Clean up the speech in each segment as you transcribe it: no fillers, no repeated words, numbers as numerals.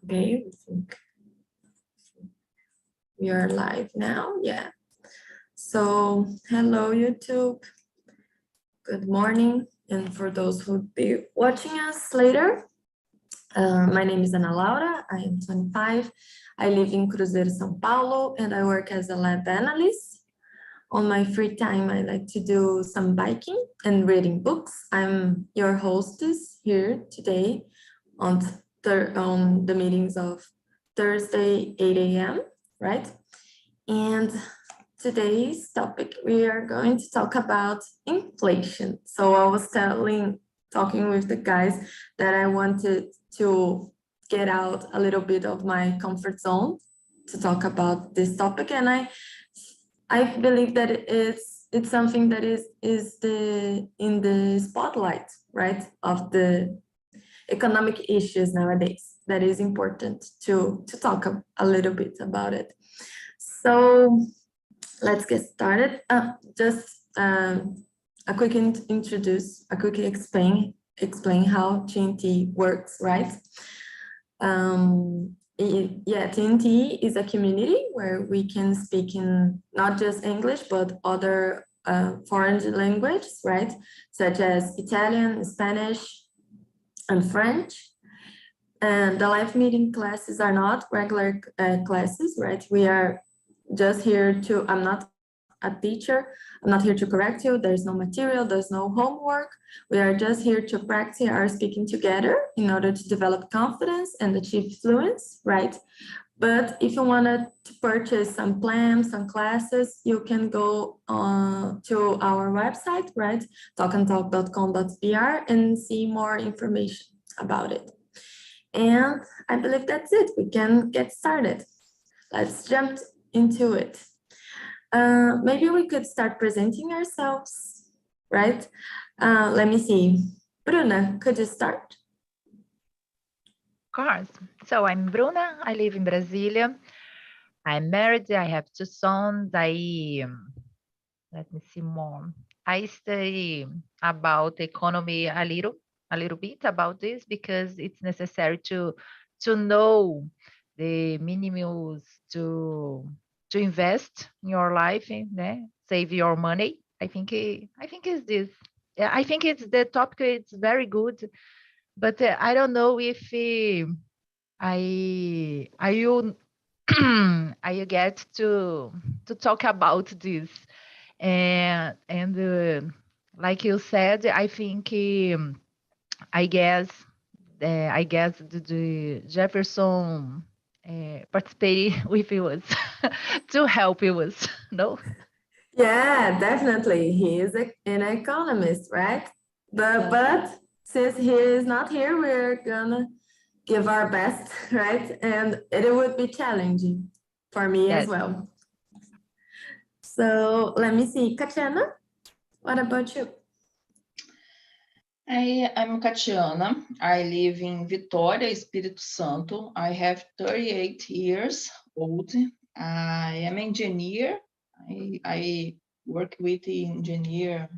Okay, I think we are live now. Yeah. So, hello, YouTube. Good morning. And for those who will be watching us later, my name is Ana Laura. I am 25. I live in Cruzeiro, São Paulo, and I work as a lab analyst. On my free time, I like to do some biking and reading books. I'm your hostess here today on the meetings of Thursday, 8 a.m., right? And today's topic, we are going to talk about inflation. So I was talking with the guys that I wanted to get out a little bit of my comfort zone to talk about this topic. And I believe that it's something that is in the spotlight, right, of the economic issues nowadays. That is important to talk a little bit about it. So let's get started. Just a quick explain how TNT works, right? TNT is a community where we can speak in not just English, but other foreign languages, right? Such as Italian, Spanish, and French. And the live meeting classes are not regular classes, right? We are just here to, I'm not a teacher, I'm not here to correct you, there's no material, there's no homework. We are just here to practice our speaking together in order to develop confidence and achieve fluency, right? But if you wanted to purchase some plans, some classes, you can go to our website, right? talkandtalk.com.br and see more information about it. And I believe that's it. We can get started. Let's jump into it. Maybe we could start presenting ourselves, right? Let me see. Bruna, could you start? Of course. So I'm Bruna. I live in Brasilia. I'm married. I have 2 sons. Let me see more. I study about economy a little bit about this because it's necessary to know the minimums to invest in your life, save your money. I think it's this. Yeah, I think it's the topic. It's very good, but I don't know if I I get to talk about this, and like you said, I think I guess the Jefferson participated with us to help us, no? Yeah, definitely. He is an economist, right? But since he is not here, we're gonna give our best, right? And it would be challenging for me as well. So let me see. Katiana, what about you? I'm Katiana. I live in Vitória, Espírito Santo. I have 38 years old. I am engineer. I work with the engineer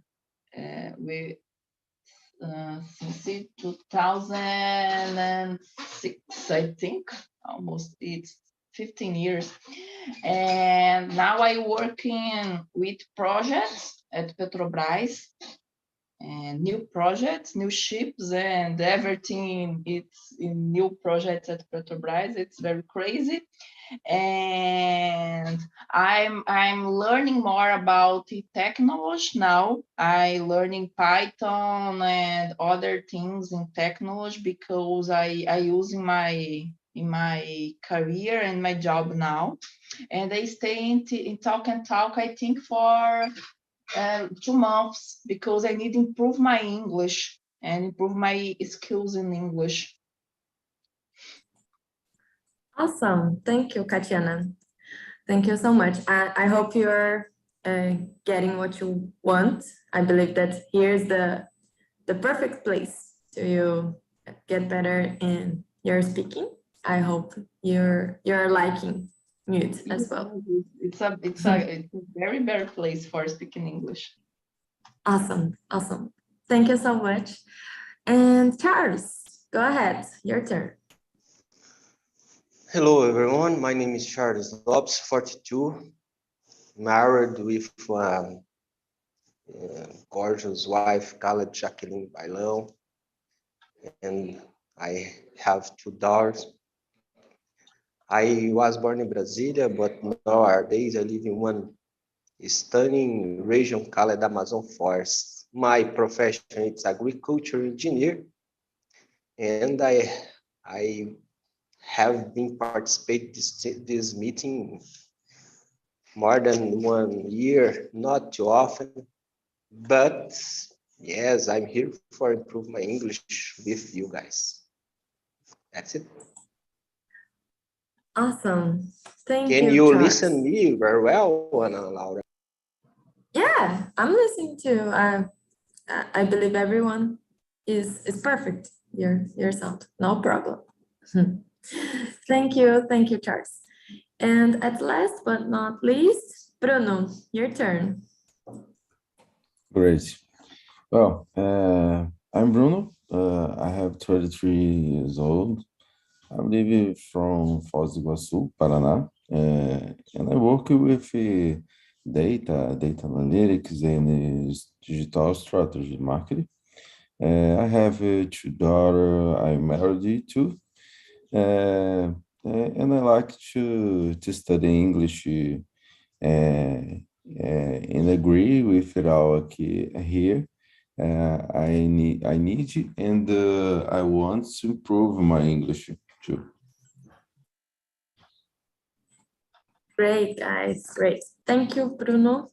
since 2006, I think. Almost it's 15 years. And now I working with projects at Petrobras. And new projects, new ships, and everything. It's in new projects at Petrobras. It's very crazy, and I'm learning more about the technology now. I learning Python and other things in technology because I use in my career and my job now, and I stay in Talk and Talk. I think for 2 months because I need to improve my English and improve my skills in English. Awesome. Thank you, Katiana. Thank you so much. I hope you're getting what you want. I believe that here's the perfect place to get better in your speaking. I hope you're liking it as well. It's a very, very place for speaking English. Awesome. Thank you so much. And Charles, go ahead, your turn. Hello, everyone. My name is Charles Lopes, 42, married with gorgeous wife, called Jacqueline Bailão, and I have 2 daughters. I was born in Brasilia, but nowadays I live in one stunning region called Amazon Forest. My profession is agriculture engineer, and I have been participating this meeting more than 1 year, not too often, but yes, I'm here for improve my English with you guys. That's it. Awesome. Thank Can you, you Charles. listen me very well, Ana Laura? Yeah, I'm listening to. I believe everyone is perfect. Your sound, no problem. Thank you, Charles. And at last but not least, Bruno, your turn. Great. Well, I'm Bruno. I have 33 years old. I live from Foz do Iguaçu, Paraná, and I work with data analytics and digital strategy marketing. I have 2 daughters. I'm married too, and I like to study English and agree with it all here. I need and I want to improve my English too. Great, guys, great. Thank you, Bruno.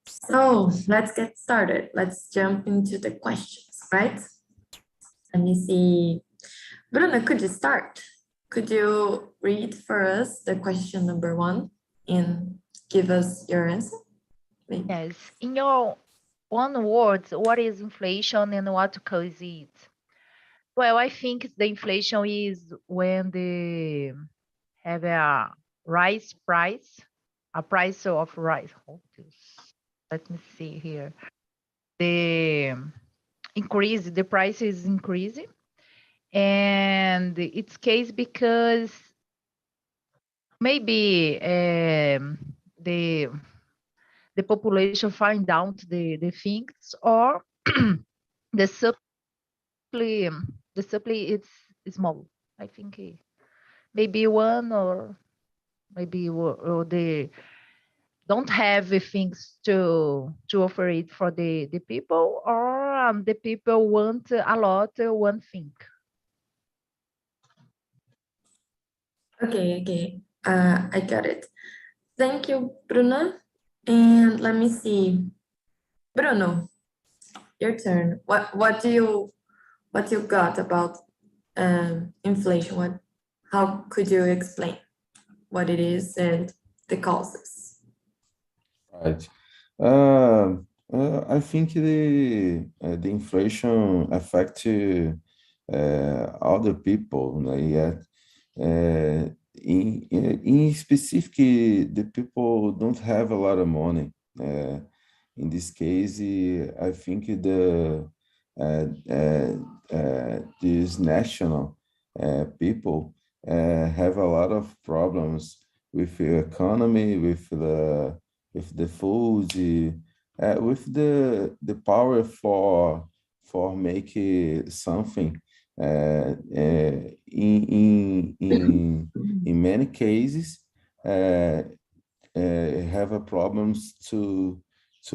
So let's get started. Let's jump into the questions, right? Let me see. Bruno, could you start? Could you read for us the question number 1 and give us your answer? Maybe. Yes. In your one word, what is inflation and what causes it? Well, I think the inflation is when they have a rice price, a price of rice. Oh, let me see here. The price is increasing, and it's case because maybe the population find out the things, or the supply is small. I think maybe one, or maybe or they don't have the things to offer it for the people, or the people want a lot one thing. Okay. I got it. Thank you, Bruno. And let me see. Bruno, your turn. What you got about inflation? How could you explain what it is and the causes? Right. I think the inflation affect other people. Yet, in specific, the people don't have a lot of money. In this case, I think these national people have a lot of problems with the economy, with the food, with the power for making something. In many cases, have a problems to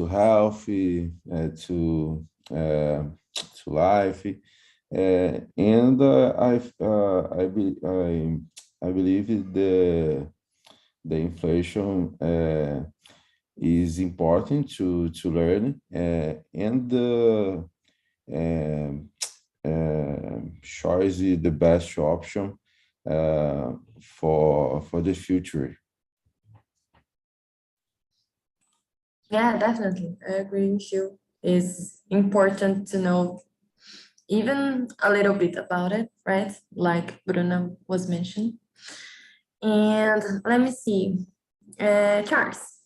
health, to life, and I believe the inflation is important to learn, and choice is the best option for the future. Yeah, definitely. I agree with you. It's important to know even a little bit about it, right? Like Bruna was mentioned. And let me see. Charles,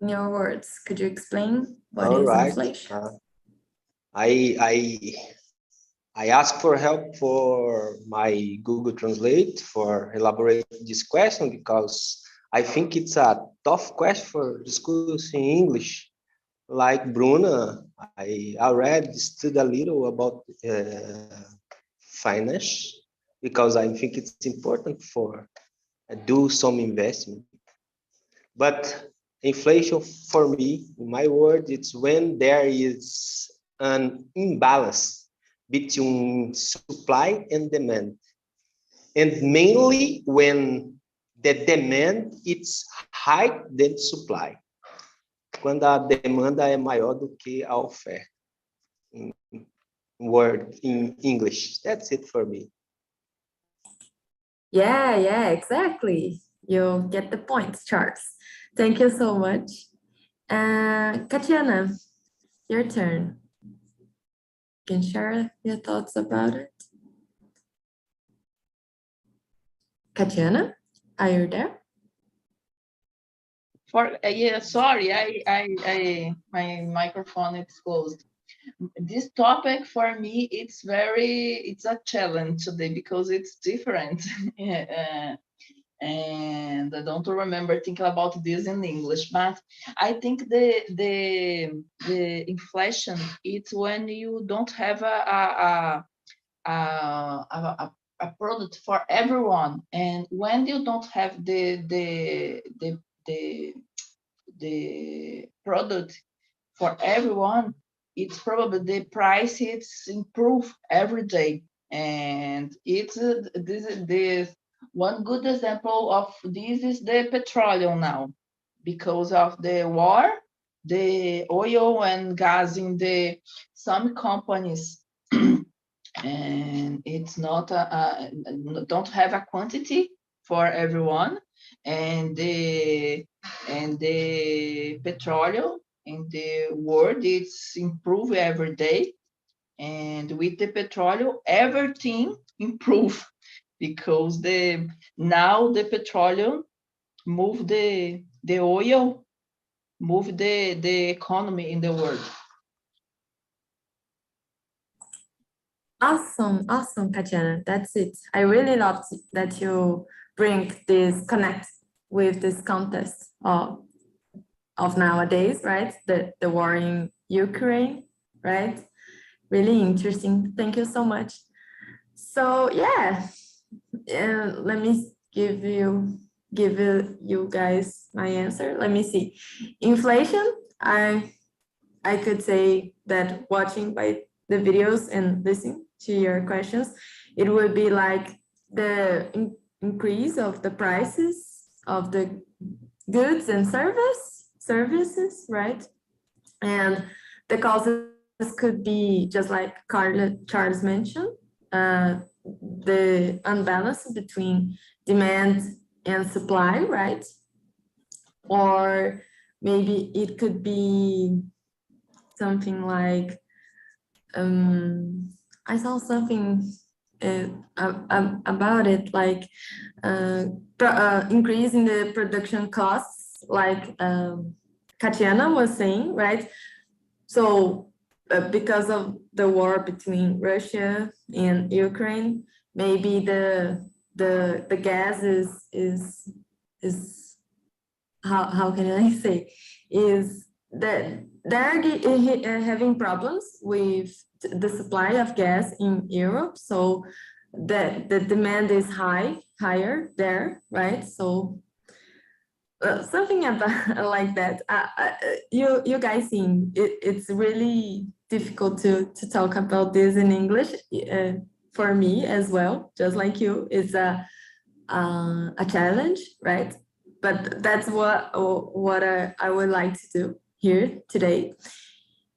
in your words, could you explain what All is right. inflation? I I asked for help for my Google Translate for elaborate this question because I think it's a tough question for discussing English. Like Bruna, I already studied a little about finance because I think it's important for do some investment. But inflation for me, in my word, it's when there is an imbalance between supply and demand. And mainly when the demand is higher than supply. Quando a demanda é maior do que a oferta. In English. That's it for me. Yeah, exactly. You get the point, Charles. Thank you so much. Katiana, your turn. You can share your thoughts about it. Katiana, are you there? Sorry, my microphone is closed. This topic for me, it's a challenge today because it's different. And I don't remember thinking about this in English, but I think the inflation, it's when you don't have a product for everyone, and when you don't have the product for everyone, it's probably the price it's improve every day. And it's this one good example of this is the petroleum now, because of the war, the oil and gas in some companies and it's not don't have a quantity for everyone, and the petroleum in the world it's improve every day, and with the petroleum everything improve because now the petroleum move the oil, move the economy in the world. Awesome, Katiana. That's it. I really love that you bring this connect with this contest of nowadays, right? The war in Ukraine, right? Really interesting. Thank you so much. So yeah, let me give you guys my answer. Let me see. Inflation, I could say that watching by the videos and listening to your questions, it would be like the increase of the prices of the goods and services, right? And the causes could be just like Charles mentioned, the unbalance between demand and supply, right? Or maybe it could be something like I saw something about it, like increasing the production costs, like Katiana was saying, right? So because of the war between Russia and Ukraine, maybe the gas is how can I say, is that they're having problems with the supply of gas in Europe, so the demand is higher there, right? So something about like that. You guys seen it's really difficult to talk about this in English for me as well, just like you. It's a challenge, right? But that's what I would like to do here today.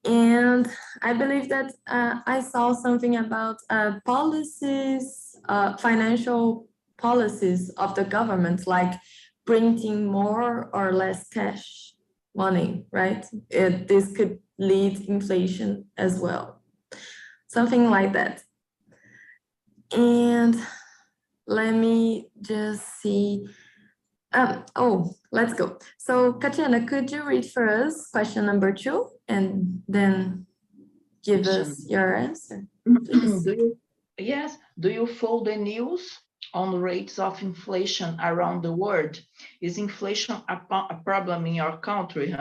And I believe that I saw something about policies, financial policies of the government, like printing more or less cash money, right? This could lead inflation as well. Something like that. And let me just see. Let's go. So Katiana, could you read for us question number 2? And then give us your answer, please? Yes. Do you follow the news on rates of inflation around the world? Is inflation a problem in your country?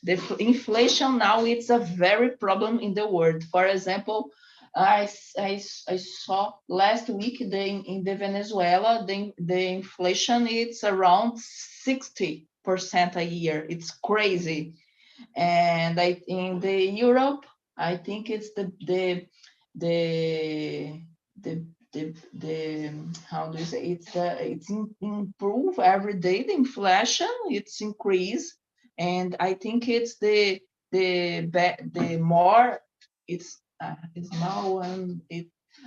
The inflation now, it's a very problem in the world. For example, I saw last week in the Venezuela, the inflation, it's around 60% a year. It's crazy. And in the Europe, I think it's the how do you say, it's improve every day, the inflation, it's increase. And I think it's the more it's now,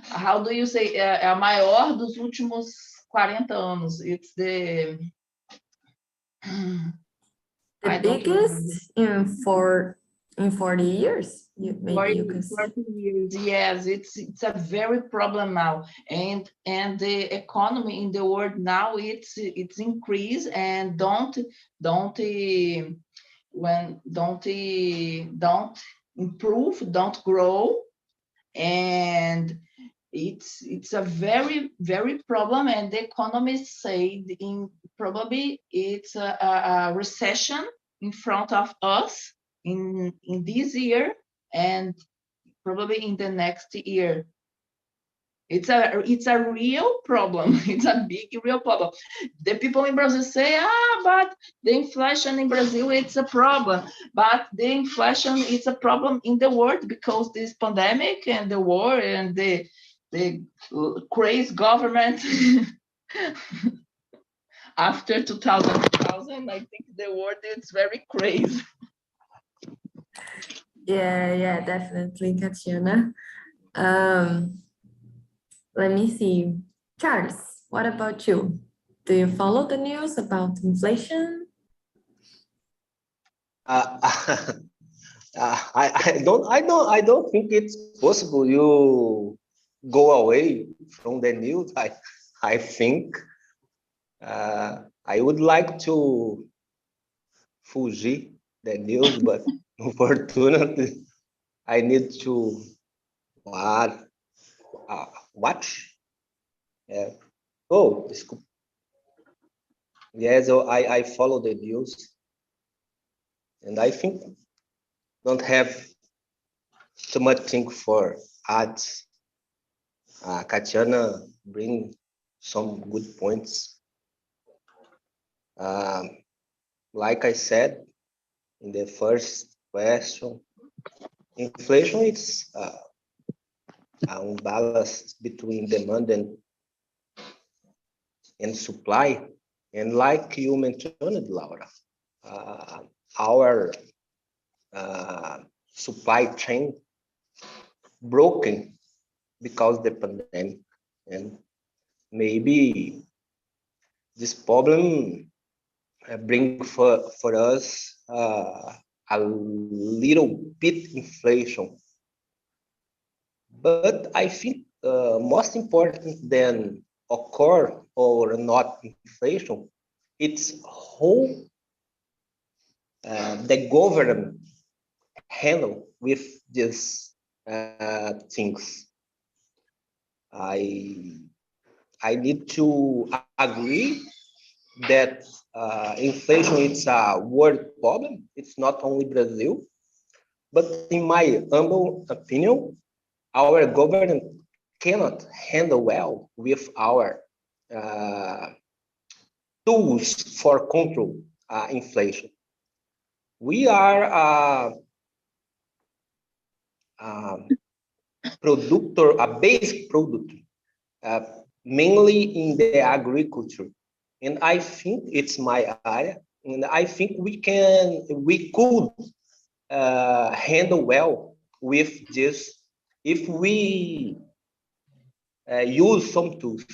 how do you say, a maior dos últimos 40 anos. It's the biggest in 40 years. Maybe you can say. 40 years, yes, it's a very problem now, and the economy in the world now, it's increased, and don't improve, don't grow, and it's a very, very problem. And the economists say probably it's a recession in front of us in this year, and probably in the next year. It's a real problem. It's a big real problem. The people in Brazil say, but the inflation in Brazil, it's a problem. But the inflation is a problem in the world, because this pandemic and the war and the crazy government after 2000, I think the world is very crazy. Yeah, definitely, Tatiana. Let me see. Charles, what about you? Do you follow the news about inflation? I don't think it's possible you go away from the news. I think I would like to fugir the news, but unfortunately, I need to watch. Yeah. Oh, desculpa. Yes, I follow the news, and I think don't have too much thing for ads. Katiana bring some good points. Like I said in the first question, inflation is an imbalance between demand and supply. And like you mentioned, Laura, our supply chain broken because of the pandemic, and maybe this problem bring for us a little bit inflation. But I think most important than occur or not inflation, it's how the government handle with these things. I need to agree that inflation is a world problem. It's not only Brazil, but in my humble opinion, our government cannot handle well with our tools for control inflation. We are a basic product, mainly in the agriculture. And I think it's my area, and I think we could handle well with this if we use some tools.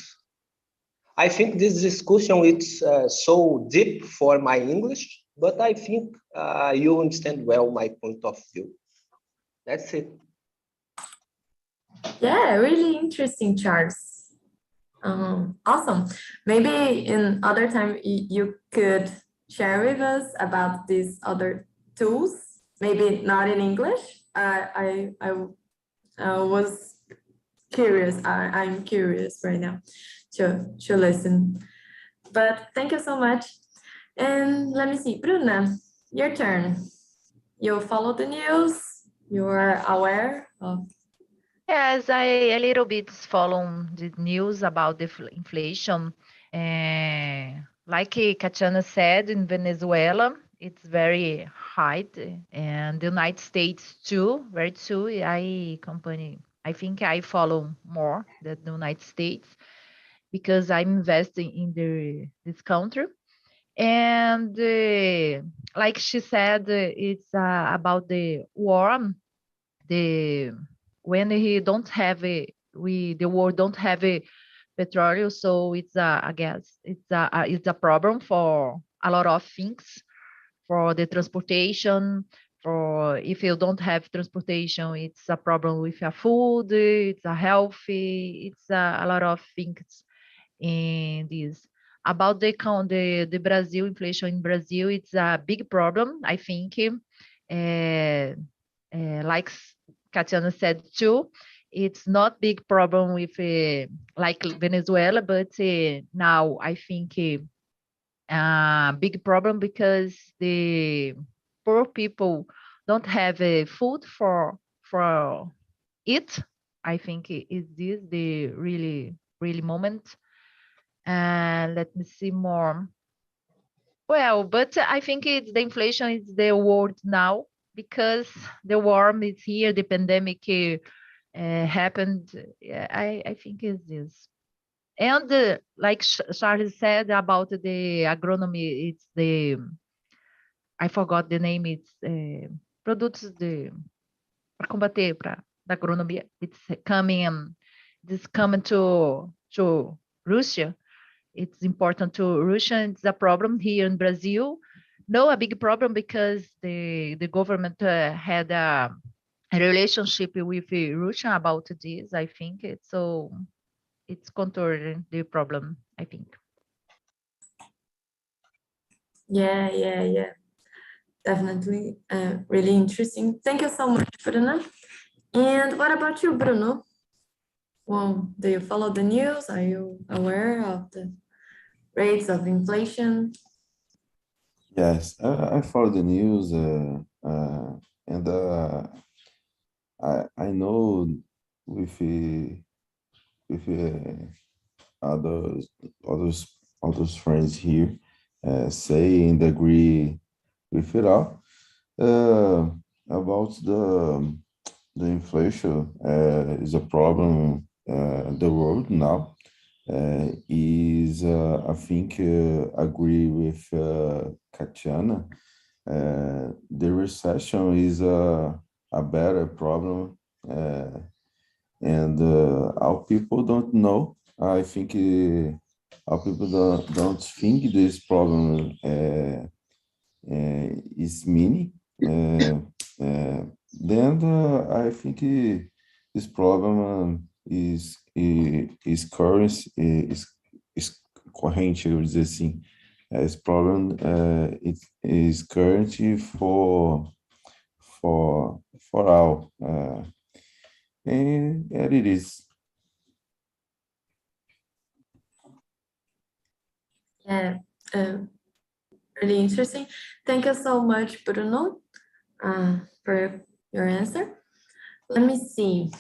I think this discussion is so deep for my English, but I think you understand well my point of view. That's it. Yeah, really interesting, Charles. Awesome. Maybe in other time you could share with us about these other tools, maybe not in English, I was curious. I'm curious right now to listen. But thank you so much. And let me see, Bruna, your turn. You follow the news. You are aware of. Yes, I a little bit follow the news about the inflation. Like Katiana said, in Venezuela, it's very high, and the United States too, very too. I think I follow more than the United States because I'm investing in this country. And like she said, it's about the war. The when he don't have the world don't have a petroleum, so it's I guess it's a problem for a lot of things, for the transportation. For if you don't have transportation, it's a problem with your food, it's a healthy, it's a lot of things in this. About the Brazil inflation in Brazil, it's a big problem, I think. Like Katiana said too, it's not big problem with like Venezuela, but now I think big problem because the poor people don't have food for it. I think is this the really moment. And let me see more. Well, but I think the inflation is the word now because the war is here, the pandemic happened. Yeah, I think it's this. And like Charles said about the agronomy, it's I forgot the name. It's produtos para combater da agronomia. It's coming to Russia. It's important to Russia. It's a problem here in Brazil. No, a big problem because the government had a relationship with Russia about this. I think it's controlling the problem, I think. Yeah. Definitely really interesting. Thank you so much, Bruna. And what about you, Bruno? Well, do you follow the news? Are you aware of the rates of inflation? Yes, I follow the news, and I know with others others friends here say and agree with it all about the inflation is a problem the world now is I think agree with Katiana. The recession is a better problem, and our people don't know. I think our people don't think this problem is mini. Then I think this problem is current, is corrente, eu vou dizer assim. Esse problem it is current for all, and it is. Yeah, really interesting. Thank you so much, Bruno, for your answer. Let me see.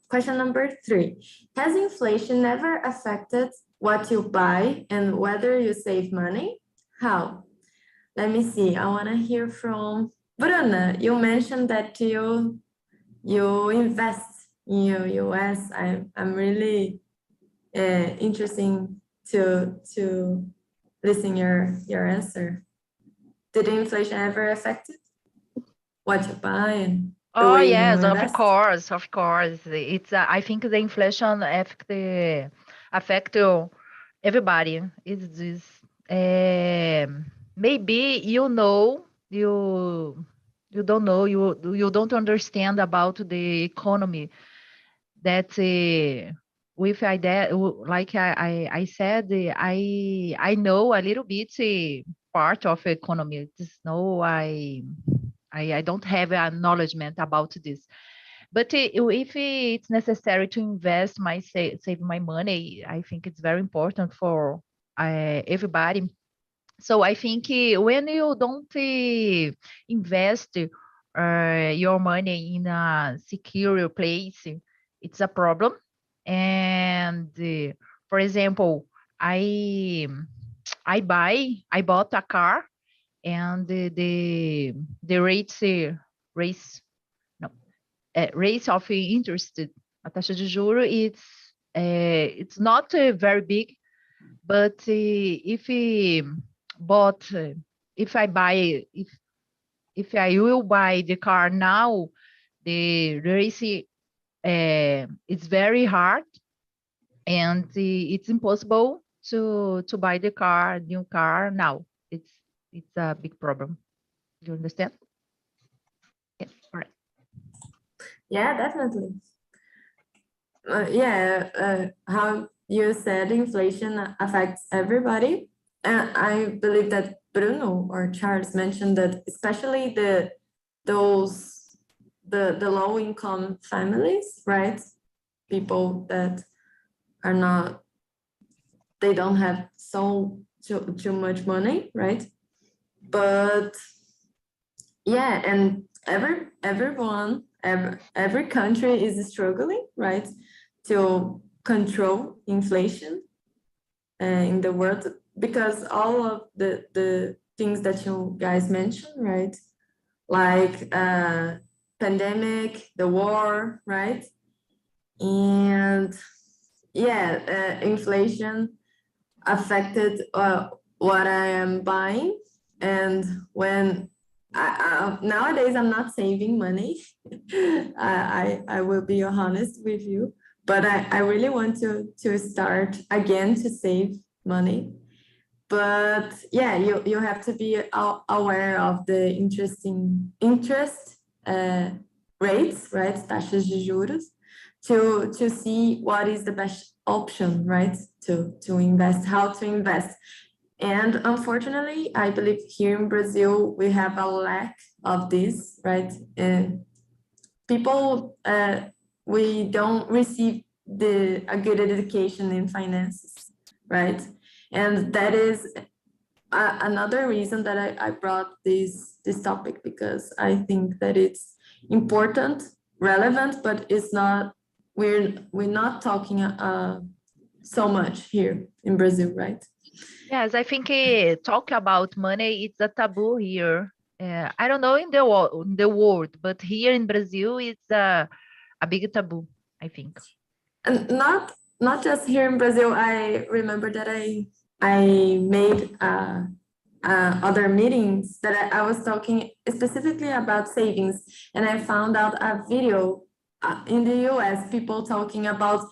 Question number 3. Has inflation never affected what you buy and whether you save money? How? Let me see. I want to hear from Bruna. You mentioned that you invest in US. I'm really interested to listen your answer. Did inflation ever affect what you buy and the Oh way you yes, invest? of course. It's I think the inflation affect everybody. Is this maybe you don't know you don't understand about the economy that with idea like I said I know a little bit part of economy. Just know I I don't have acknowledgement about this. But if it's necessary to invest save my money, I think it's very important for everybody. So I think when you don't invest your money in a secure place, it's a problem. And for example, I bought a car, and the rate of interest, a taxa de juro, it's not very big, but if I will buy the car now, the race it's very hard, and it's impossible to buy the new car now. It's a big problem. You understand? Yes, all right. Yeah, definitely. How you said inflation affects everybody. And I believe that Bruno or Charles mentioned that especially the low income families, right? People that are not, they don't have too much money, right? But yeah, and every country is struggling, right, to control inflation in the world, because all of the things that you guys mentioned, right, like pandemic, the war, right, and yeah, inflation affected what I am buying. And when nowadays I'm not saving money, I will be honest with you, but I really want to start again to save money. But yeah, you have to be aware of the interest rates, right, taxas de juros, to see what is the best option, right, to invest, how to invest. And unfortunately, I believe here in Brazil, we have a lack of this, right? And people, we don't receive a good education in finances, right? And that is another reason that I brought this topic, because I think that it's important, relevant, but it's not, we're not talking so much here in Brazil, right? Yes, I think talk about money, it's a taboo here. I don't know in the world, but here in Brazil, it's a big taboo, I think. And not just here in Brazil. I remember that I made other meetings that I was talking specifically about savings, and I found out a video in the US, people talking about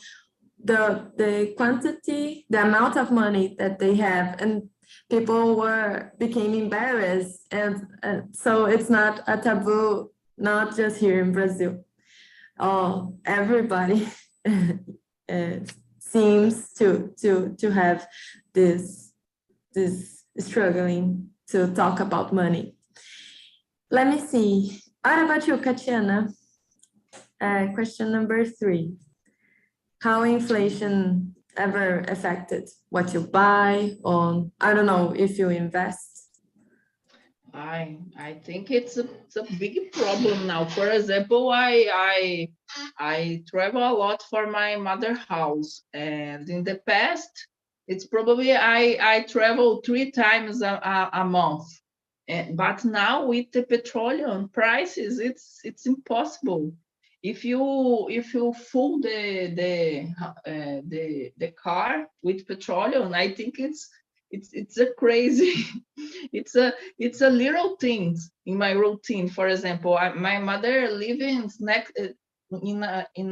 the quantity, the amount of money that they have, and people became embarrassed, and so it's not a taboo, not just here in Brazil. Everybody seems to have this struggling to talk about money. Let me see. What about you, Katiana? Question number 3. How inflation ever affected what you buy, or I don't know if you invest? I think it's a big problem now. For example, I travel a lot for my mother house, and in the past, it's probably I travel 3 times a month. But now with the petroleum prices, it's impossible. If you fill the car with petroleum, I think it's a crazy. it's a little things in my routine. For example, my mother lives in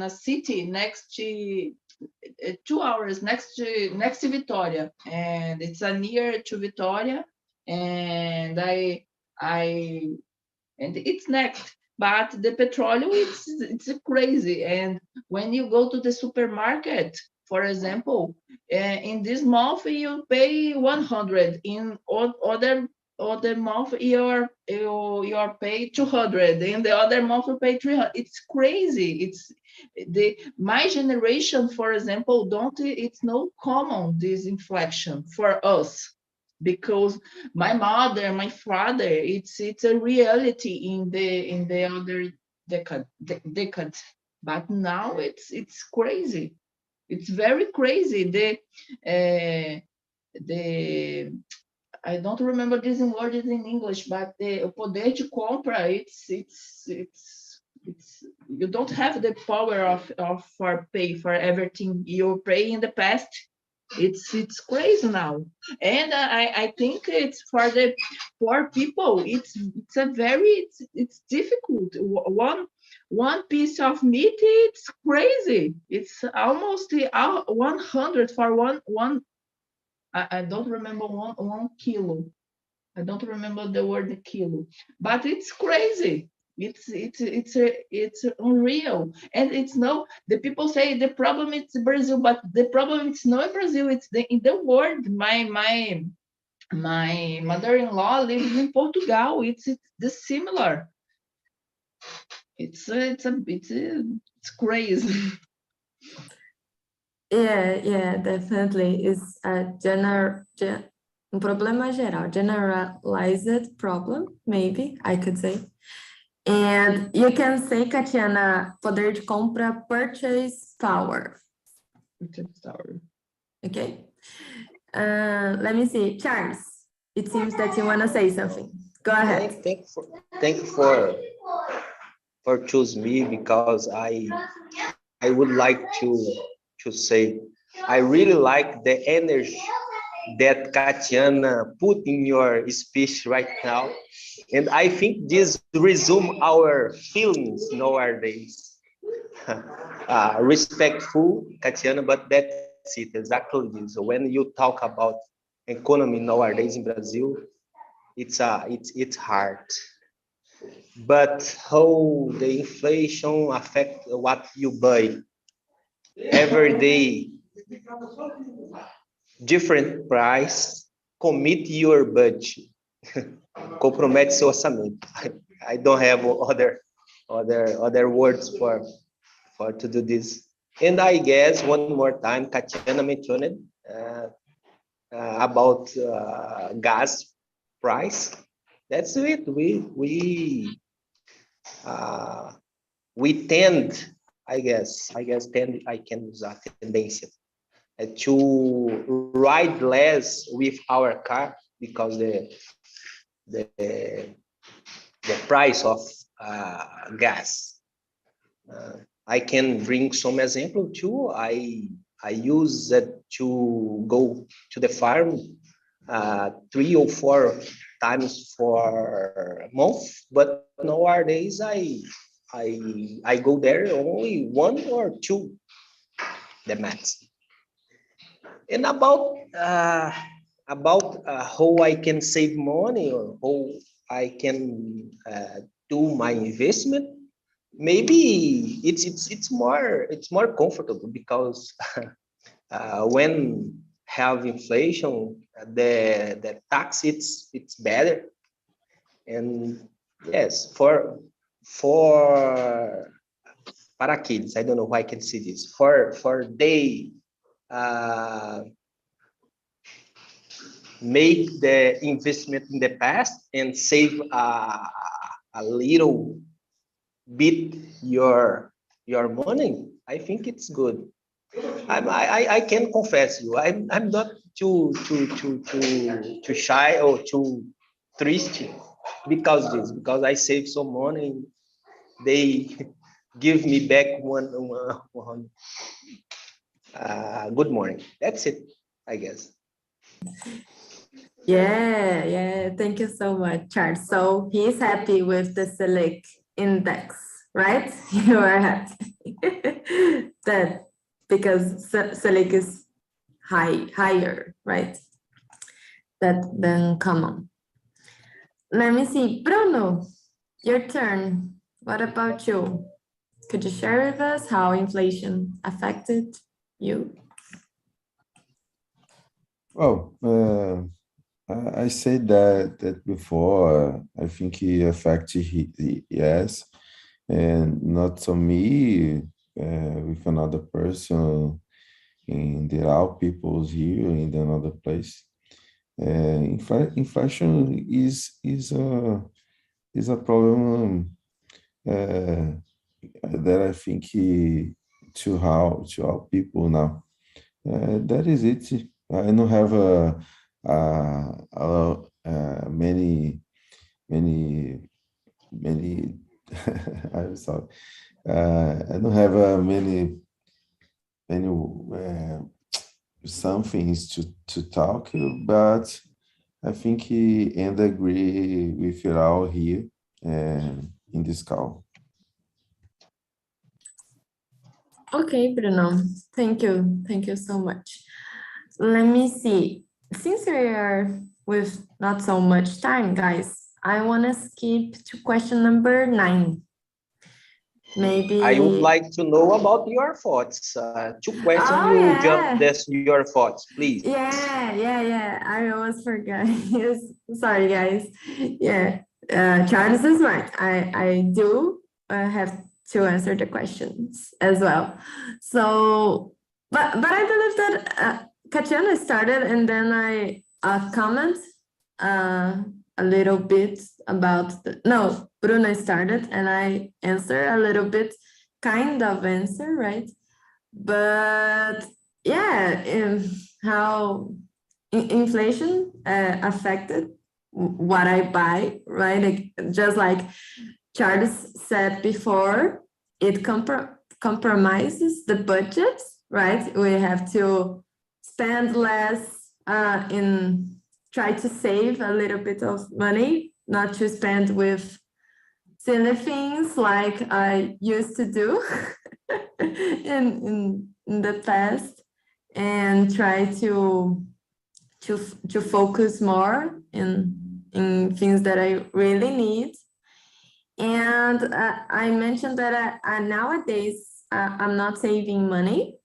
a city next to 2 hours next to Vitória, and it's near to Vitória, and and it's next. But the petroleum, it's crazy. And when you go to the supermarket, for example, in this month you pay 100, in other other month you're paid 200, and the other month you pay 300. It's crazy. It's my generation, for example, it's no common this inflation for us, because my mother, my father, it's a reality in the other decade. But now it's crazy. It's very crazy. The I don't remember this word in English, but the poder de compra, it's you don't have the power of for pay for everything you pay in the past. It's crazy now, and I think it's for the poor people. It's a very it's difficult. One piece of meat, it's crazy. It's almost 100 for one. I don't remember one kilo. I don't remember the word kilo, but it's crazy. It's unreal, and it's no. The people say the problem is Brazil, but the problem is not Brazil. It's in the world. My mother-in-law lives in Portugal. It's similar. It's crazy. Yeah, definitely. It's a problema geral, generalized problem, maybe I could say. And you can say, Katiana, poder de compra, purchase power. Okay. Let me see. Charles, it seems that you want to say something. Go ahead. Thank you for choose me, because I would like to say I really like the energy that Katiana put in your speech right now, and I think this resume our feelings nowadays. Respectful, Katiana, but that's it, exactly this. When you talk about economy nowadays in Brazil, it's hard. But how the inflation affect what you buy every day, different price, commit your budget, compromete seu orçamento. I don't have other words for to do this. And I guess one more time, Katiana mentioned about gas price. That's it. We tend, I can use a tendency to ride less with our car, because the price of gas. I can bring some example too. I use it to go to the farm 3 or 4 times for a month, but nowadays I go there only 1 or 2, the max. And about how I can save money, or how I can do my investment, maybe it's more comfortable, because when have inflation, the tax it's better. And yes, for para kids, I don't know why I can see this, for they make the investment in the past and save a little bit your money, I think it's good. I can confess you, I'm not too shy or too triste because I save some money. They give me back one good morning. That's it, I guess. Yeah. Thank you so much, Charles. So he's happy with the Selic index, right? You are happy that because Selic is higher, right? Than common. Let me see, Bruno, your turn. What about you? Could you share with us how inflation affected you? Well, I said that before. I think it affected yes, and not to me, with another person, and there are people here in another place. Inflation is a problem that I think to our people now. That is it. I don't have many many. I'm sorry. I don't have many some things to talk, but I think he and agree with it all here in this call. Okay, Bruno. Thank you. Thank you so much. Let me see. Since we are with not so much time, guys, I want to skip to question number 9. Maybe I would like to know about your thoughts. 2 questions, Oh, you yeah. just this your thoughts, please. Yeah. I always forgot. Yes, sorry, guys. Yeah, Charles is right. I do have to answer the questions as well. So, but I believe that Katiana started, and then I comment a little bit about no, Bruno started, and I answer a little bit, kind of answer, right? But yeah, how inflation affected what I buy, right? Like, just like Charles said before, it compromises the budget, right? We have to spend less in try to save a little bit of money, not to spend with silly things like I used to do in the past, and try to focus more in things that I really need. And I mentioned that I nowadays I'm not saving money.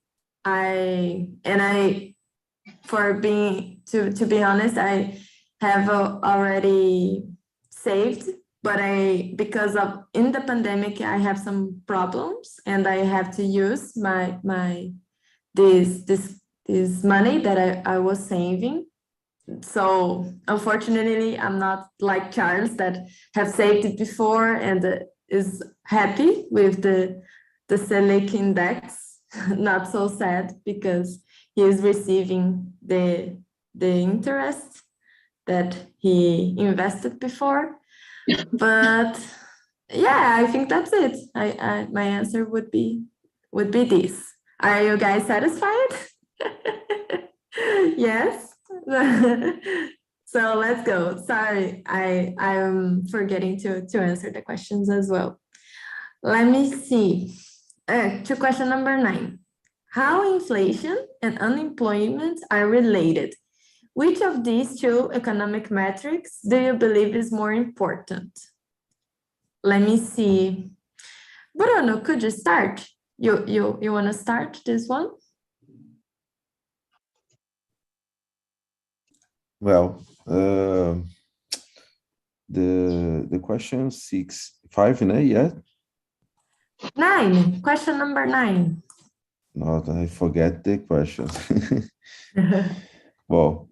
For being to be honest, I have already saved, but because of in the pandemic I have some problems, and I have to use this money that I was saving. So unfortunately, I'm not like Charles that have saved it before and is happy with the Selic index. Not so sad, because he is receiving the interest that he invested before. But yeah, I think that's it. My answer would be this. Are you guys satisfied? Yes. So let's go. Sorry, I'm forgetting to answer the questions as well. Let me see. To question number 9. How inflation and unemployment are related? Which of these two economic metrics do you believe is more important? Let me see. Bruno, could you start? You want to start this one? Well, the question 5, yeah? 9. Question number 9. No, I forget the question. Well,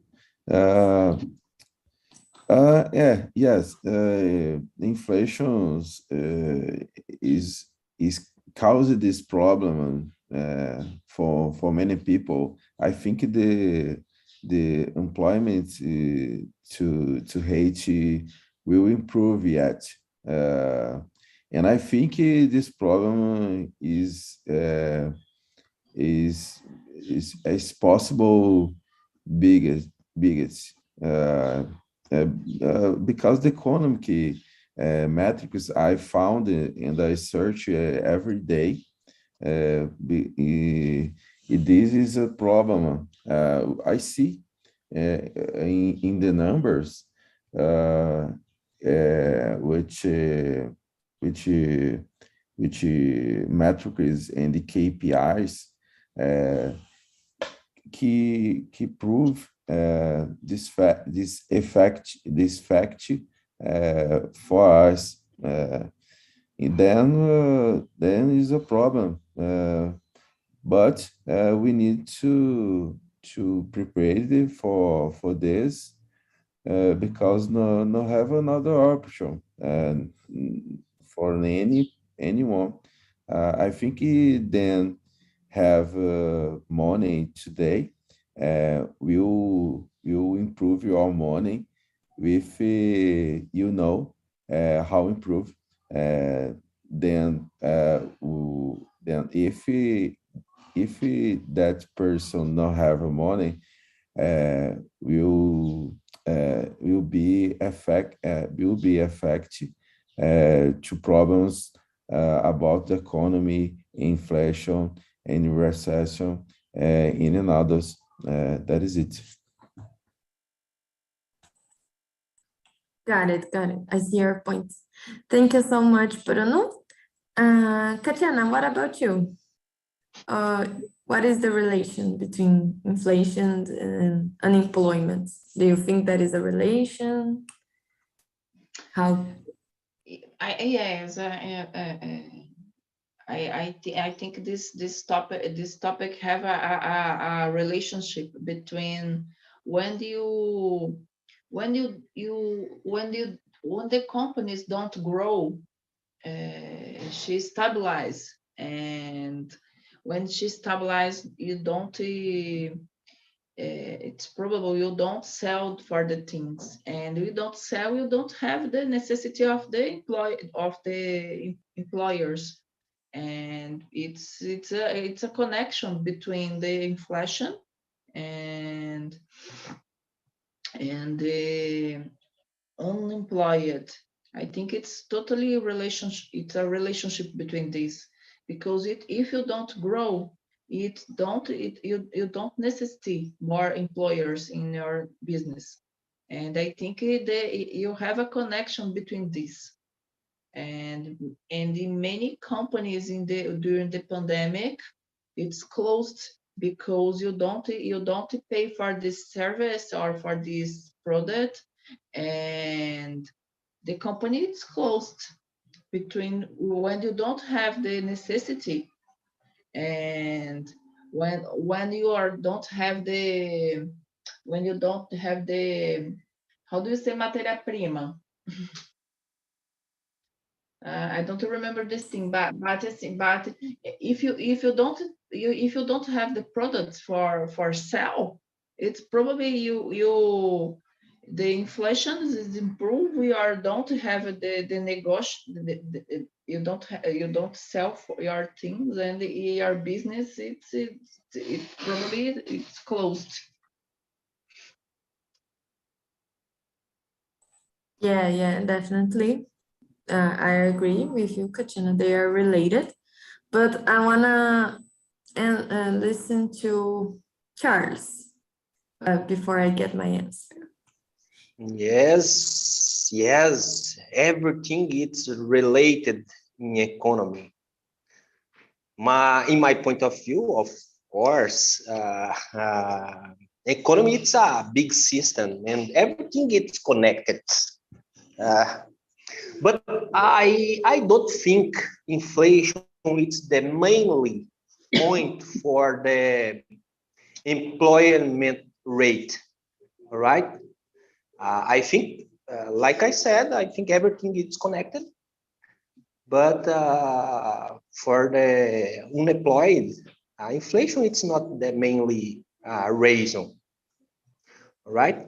yes, inflation is causing this problem for many people. I think the employment to Haiti will improve yet, and I think this problem is possible biggest because the economic metrics I found and I search every day. This is a problem. I see in the numbers, which metrics and the KPIs que prove this fact for us. Then is a problem. But we need to prepare for this because no have another option for anyone. I think then have money today will improve your money if how improve. Then if that person not have money, will be affect to problems about the economy, inflation, and recession, in others. That is it. Got it. I see your points. Thank you so much, Bruno. Katyana, what about you? What is the relation between inflation and unemployment? Do you think that is a relation? How? I think this topic have a relationship between when the companies don't grow, she stabilize, and when she stabilize, you don't. It's probable you don't sell for the things, and you don't sell, you don't have the necessity of the employers, and it's a connection between the inflation and the unemployed. I think it's totally a relationship. It's a relationship between these, because if you don't grow, you don't necessitate more employers in your business, and I think you have a connection between these. And in many companies during the pandemic, it's closed because you don't pay for this service or for this product, and the company is closed between when you don't have the necessity, and when you don't have the how do you say matéria-prima? I don't remember this thing, but if you don't have the products for sale, it's probably the inflation is improved. We don't have the negotiation. You don't sell for your things, and your business it's probably it's closed. Yeah, definitely. I agree with you, Katina. They are related, but I wanna listen to Charles before I get my answer. Yes, everything is related in economy. In my point of view, of course, economy it's a big system and everything is connected. But I don't think inflation is the mainly point for the employment rate. All right. I think, like I said, I think everything is connected. But for the unemployed, inflation it's not the mainly reason. All right.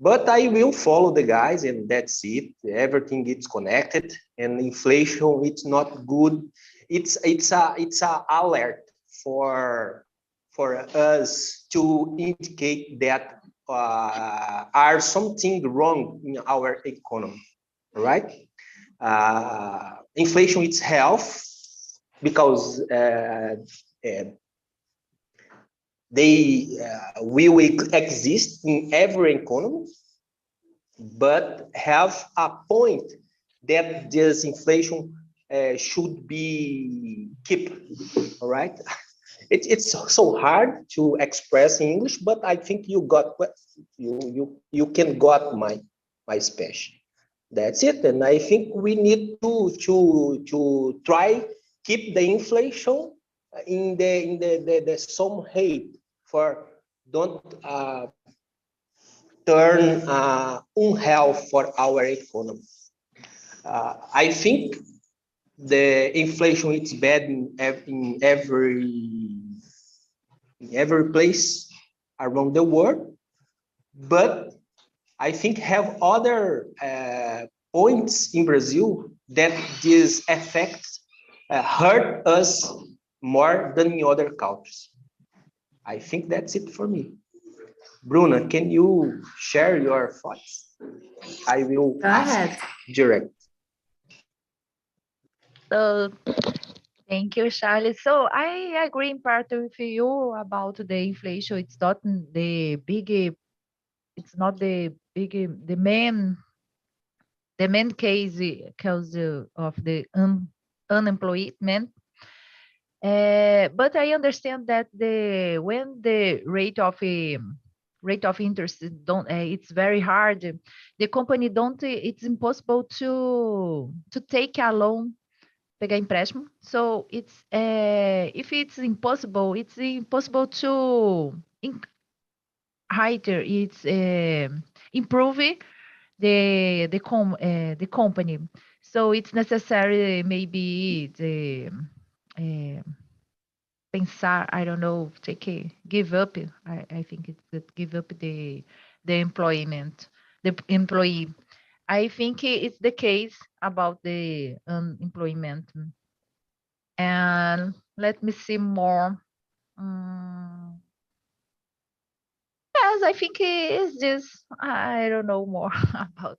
But I will follow the guys, and that's it. Everything is connected, and inflation it's not good. It's a alert for us to indicate that are something wrong in our economy, right? Inflation it's health because they will exist in every economy, but have a point that this inflation should be kept, all right? it's so hard to express in English, but I think you got what you can got my Spanish. That's it. And I think we need to try keep the inflation in the some height for don't turn unhealth for our economy. I think the inflation is bad in every place around the world, but I think have other points in Brazil that this effect hurt us more than in other countries. I think that's it for me. Bruna, can you share your thoughts? I will Go ahead. direct. So thank you, Charlie. So I agree in part with you about the inflation. It's not the big, it's not the big, the main cause of the unemployment. But I understand that when the rate of interest don't it's very hard. The company don't it's impossible to take a loan, pegar empréstimo. So it's if it's impossible to improve the company. So it's necessary maybe pensar, I don't know, give up. I think it's that give up the employment, the employee. I think it's the case about the unemployment. And let me see more. Yes, I think it's just, I don't know more about.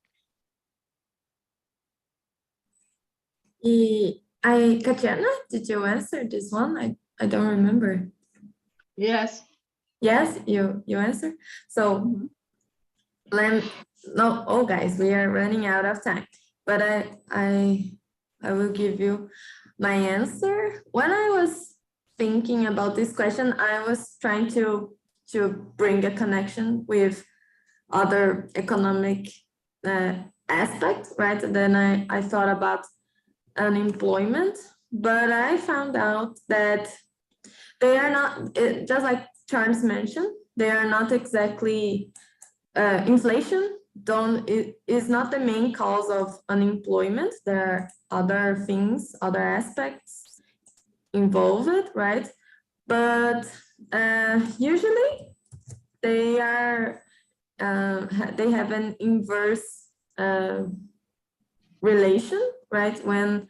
Tatiana, did you answer this one? I don't remember. Yes. Yes, you answer. So no, guys, we are running out of time. But I will give you my answer. When I was thinking about this question, I was trying to bring a connection with other economic aspects, right? Then I thought about unemployment, but I found out that they are not, just like Charles mentioned, they are not exactly inflation is not the main cause of unemployment. There are other things, other aspects involved, right? But usually they are they have an inverse relation, right? When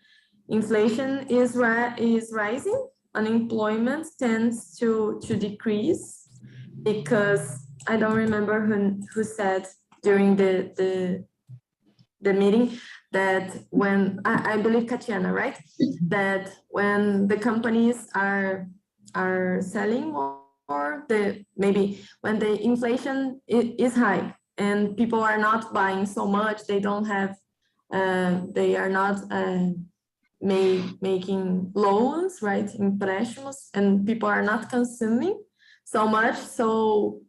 inflation is rising, unemployment tends to decrease, because I don't remember who said during the meeting that when I believe Tatiana, right? That when the companies are selling more, maybe when the inflation is high and people are not buying so much, they don't have, they are not making loans, right? Empréstimos, and people are not consuming so much, so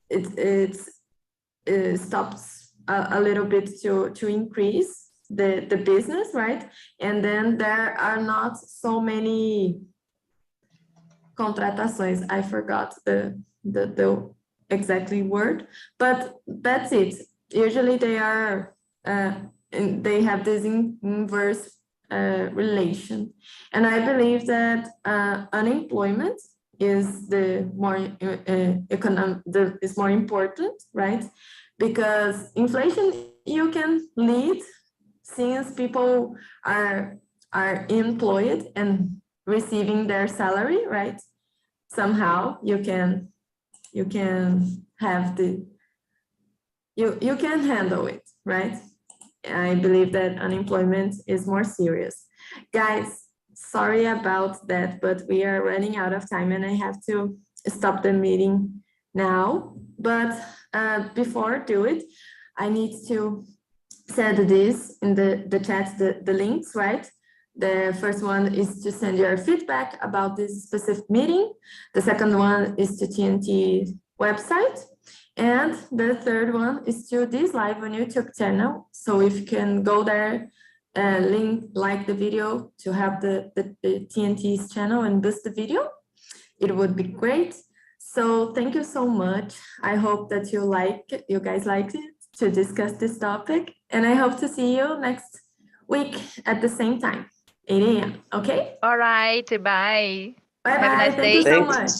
it stops a little bit to increase the business, right? And then there are not so many contratações. I forgot the exactly word, but that's it. Usually they are they have this inverse relation, and I believe that unemployment is the more is more important, right? Because inflation you can lead, since people are employed and receiving their salary, right? Somehow you can have you can handle it, right? I believe that unemployment is more serious. Guys, sorry about that, but we are running out of time and I have to stop the meeting now. But before do it, I need to send this in the chat, the links, right? The first one is to send your feedback about this specific meeting. The second one is to TNT website. And the third one is to this live on YouTube channel. So if you can go there, like the video to have the TNT's channel and boost the video, it would be great. So thank you so much. I hope that you guys liked it to discuss this topic. And I hope to see you next week at the same time, 8 a.m. Okay? All right. Bye. Bye Have a bye. nice Thank you day. so Thanks. much.